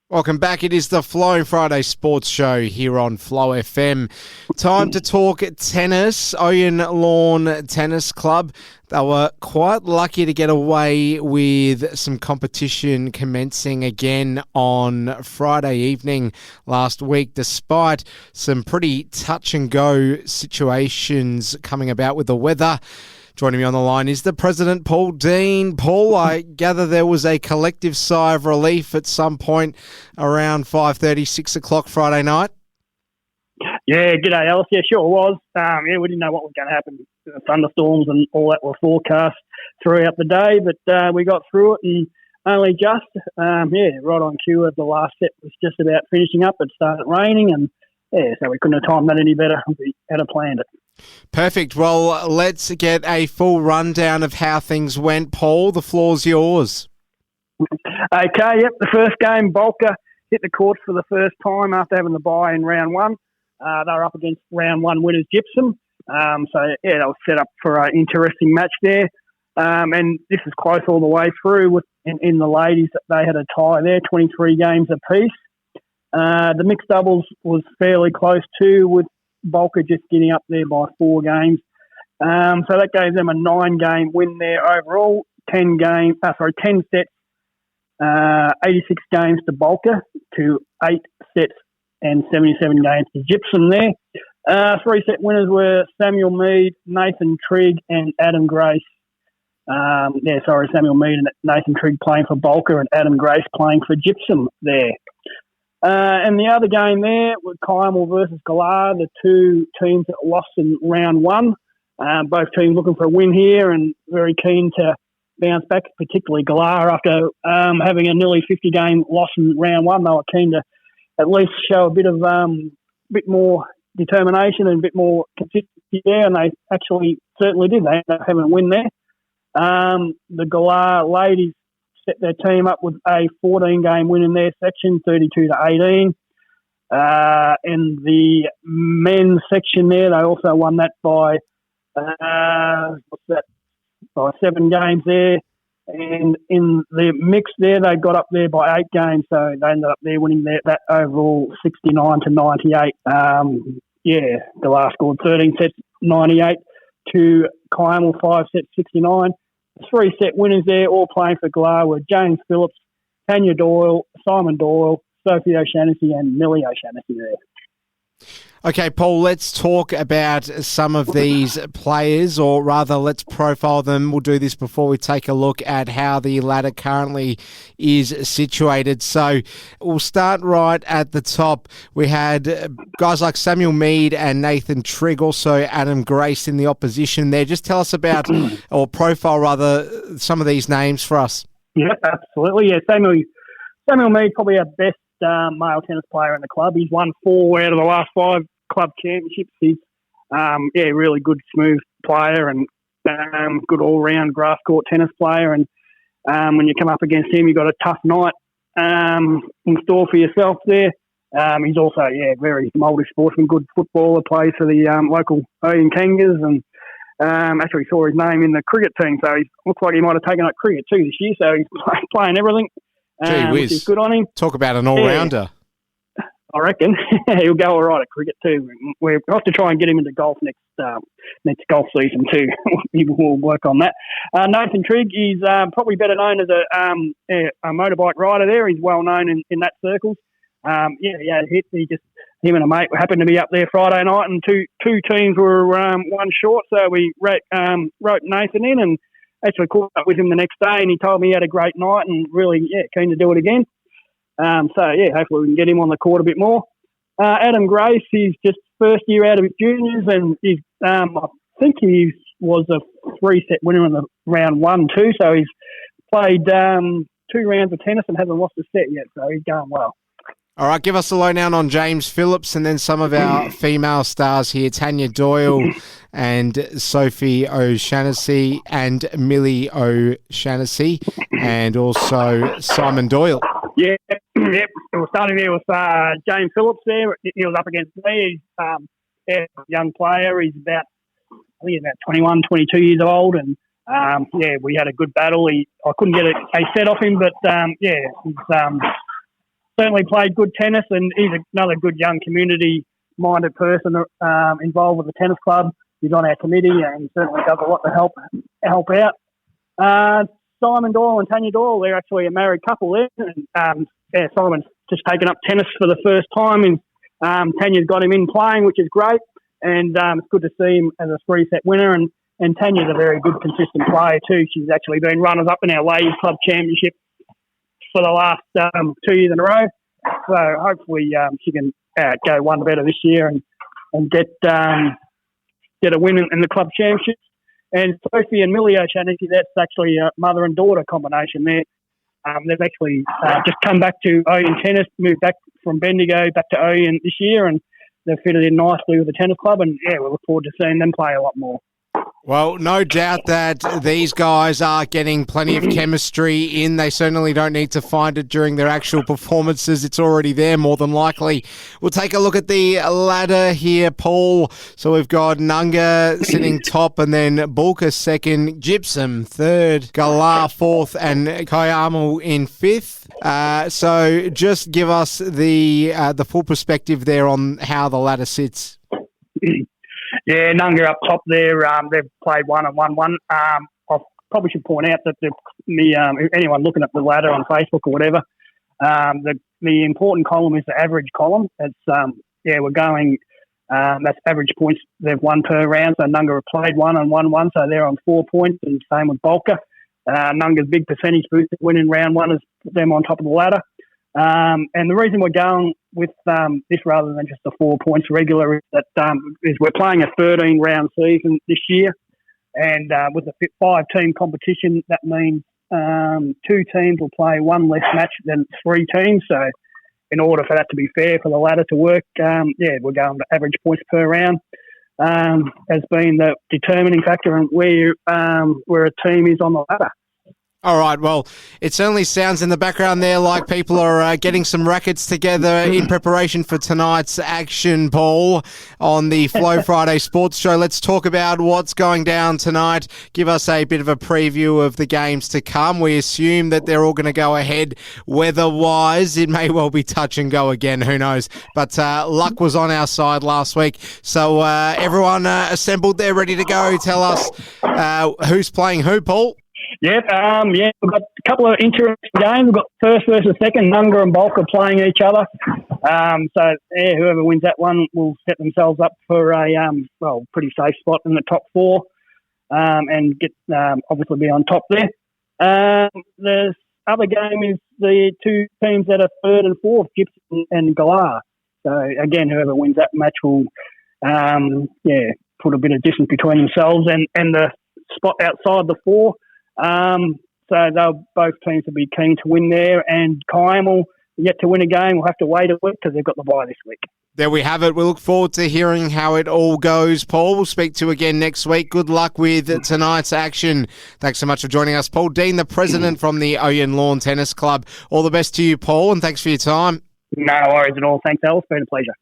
Welcome back. It is the Flow Friday Sports Show here on Flow FM. Time to talk tennis. Ouyen Lawn Tennis Club. They were quite lucky to get away with some competition commencing again on Friday evening last week, despite some pretty touch and go situations coming about with the weather. Joining me on the line is the president, Paul Dean. Paul, I gather there was a collective sigh of relief at some point around 5:30, 6 o'clock Friday night. Yeah, g'day, Alice. Yeah, sure was. We didn't know what was going to happen. Thunderstorms and all that were forecast throughout the day, but we got through it and only just, right on cue. The last set was just about finishing up. It started raining and, so we couldn't have timed that any better. We had planned it. Perfect. Well, let's get a full rundown of how things went. Paul, the floor's yours. Okay, yep. The first game, Bolka hit the court for the first time after having the bye in round one. They were up against round one winners Gypsum. That was set up for an interesting match there. And this is close all the way through. In the ladies, they had a tie there, 23 games apiece. The mixed doubles was fairly close too, with Bolka just getting up there by 4 games. So that gave them a 9-game win there overall. 10 sets, 86 games to Bolka to 8 sets and 77 games to Gypsum there. 3-set winners were Samuel Mead, Nathan Trigg and Adam Grace. Samuel Mead and Nathan Trigg playing for Bolka and Adam Grace playing for Gypsum there. And the other game there was Kymel versus Galar, the two teams that lost in round one. Both teams looking for a win here and very keen to bounce back, particularly Galar after having a nearly 50-game loss in round one. They were keen to at least show a bit more determination and a bit more consistency there, and they actually certainly did. They ended up having a win there. The Galar ladies set their team up with a 14-game win in their section, 32-18. In the men's section there, they also won that by 7 games there. And in the mix there, they got up there by 8 games, so they ended up there winning that overall 69-98. Galar scored 13 sets, 98 to Kymel, 5 sets, 69. 3-set winners there, all playing for Galar, were James Phillips, Tanya Doyle, Simon Doyle, Sophie O'Shaughnessy and Millie O'Shaughnessy there. Okay, Paul, let's talk about some of these players, or rather let's profile them. We'll do this before we take a look at how the ladder currently is situated. So we'll start right at the top. We had guys like Samuel Mead and Nathan Trigg, also Adam Grace in the opposition there. Just tell us about, or profile rather, some of these names for us. Yeah, absolutely. Yeah, Samuel Mead, probably our best male tennis player in the club. He's won 4 out of the last 5 club championships. He's really good, smooth player and good all-round grass court tennis player. And when you come up against him, you've got a tough night in store for yourself there. He's also very multi-sportsman, good footballer, plays for the local Ouyen Kangas, and actually saw his name in the cricket team. So he looks like he might have taken up cricket too this year. So he's playing everything. Which is good on him. Talk about an all-rounder. I reckon he'll go all right at cricket too. We'll have to try and get him into golf next golf season too. We'll work on that. Nathan Trigg is probably better known as a motorbike rider there. He's well known in that circles. He had a hit. Him and a mate happened to be up there Friday night, and two teams were one short. So we wrote Nathan in and actually caught up with him the next day, and he told me he had a great night and really keen to do it again. Hopefully we can get him on the court a bit more. Adam Grace, he's just first year out of his juniors, and he's I think he was a 3-set winner in the round 1 too. So he's played 2 rounds of tennis and hasn't lost a set yet. So he's going well. All right, give us a lowdown on James Phillips and then some of our female stars here, Tanya Doyle and Sophie O'Shaughnessy and Millie O'Shaughnessy and also Simon Doyle. Yep. We're starting there with James Phillips there. He was up against me. He's a young player. He's about 21, 22 years old. And, we had a good battle. I couldn't get a set off him, but, he's certainly played good tennis, and he's another good young community-minded person involved with the tennis club. He's on our committee and certainly does a lot to help out. Simon Doyle and Tanya Doyle, they're actually a married couple there. And, Simon's just taken up tennis for the first time, and Tanya's got him in playing, which is great. And it's good to see him as a three-set winner. And Tanya's a very good, consistent player too. She's actually been runners-up in our Ladies Club Championship for the last 2 years in a row. So hopefully she can go one better this year and get a win in the club championship. And Sophie and Millie O'Shaughnessy, that's actually a mother and daughter combination there. They've actually just come back to Ouyen Tennis, moved back from Bendigo back to Ouyen this year, and they've fitted in nicely with the tennis club. And yeah, we look forward to seeing them play a lot more. Well, no doubt that these guys are getting plenty of chemistry in. They certainly don't need to find it during their actual performances. It's already there, more than likely. We'll take a look at the ladder here, Paul. So we've got Nunga sitting top, and then Bulka second, Gypsum third, Galar fourth, and Kayamel in fifth. So just give us the full perspective there on how the ladder sits. Yeah, Nunga up top there. They've played 1 and 1-1. I probably should point out that anyone looking at the ladder on Facebook or whatever, the important column is the average column. It's we're going. That's average points they've won per round. So Nunga have played 1 and 1-1, so they're on 4 points, and same with Bulka. Nunga's big percentage boost winning round one has put them on top of the ladder. And the reason we're going with this rather than just the 4 points regular is that we're playing a 13-round season this year, and with a 5-team competition, that means 2 teams will play one less match than 3 teams. So, in order for that to be fair for the ladder to work, we're going to average points per round as being the determining factor in where a team is on the ladder. All right, well, it certainly sounds in the background there like people are getting some rackets together in preparation for tonight's action, Paul, on the Flow Friday Sports Show. Let's talk about what's going down tonight. Give us a bit of a preview of the games to come. We assume that they're all going to go ahead weather-wise. It may well be touch and go again, who knows. But luck was on our side last week. So everyone assembled there, ready to go. Tell us who's playing who, Paul? We've got a couple of interesting games. We've got first versus second, Nunga and Bulka playing each other. Whoever wins that one will set themselves up for a pretty safe spot in the top 4 and get obviously be on top there. The other game is the 2 teams that are third and fourth, Gypsum and Galar. So again, whoever wins that match will put a bit of distance between themselves and the spot outside the 4. So both teams will be keen to win there, and Kayamel yet to win a game. We'll have to wait a week because they've got the bye this week. There we have it. We look forward to hearing how it all goes, Paul. We'll speak to you again next week. Good luck with tonight's action. Thanks so much for joining us, Paul Dean, the president from the Ouyen Lawn Tennis Club. All the best to you, Paul, and thanks for your time. No worries at all. Thanks, Al. It's been a pleasure.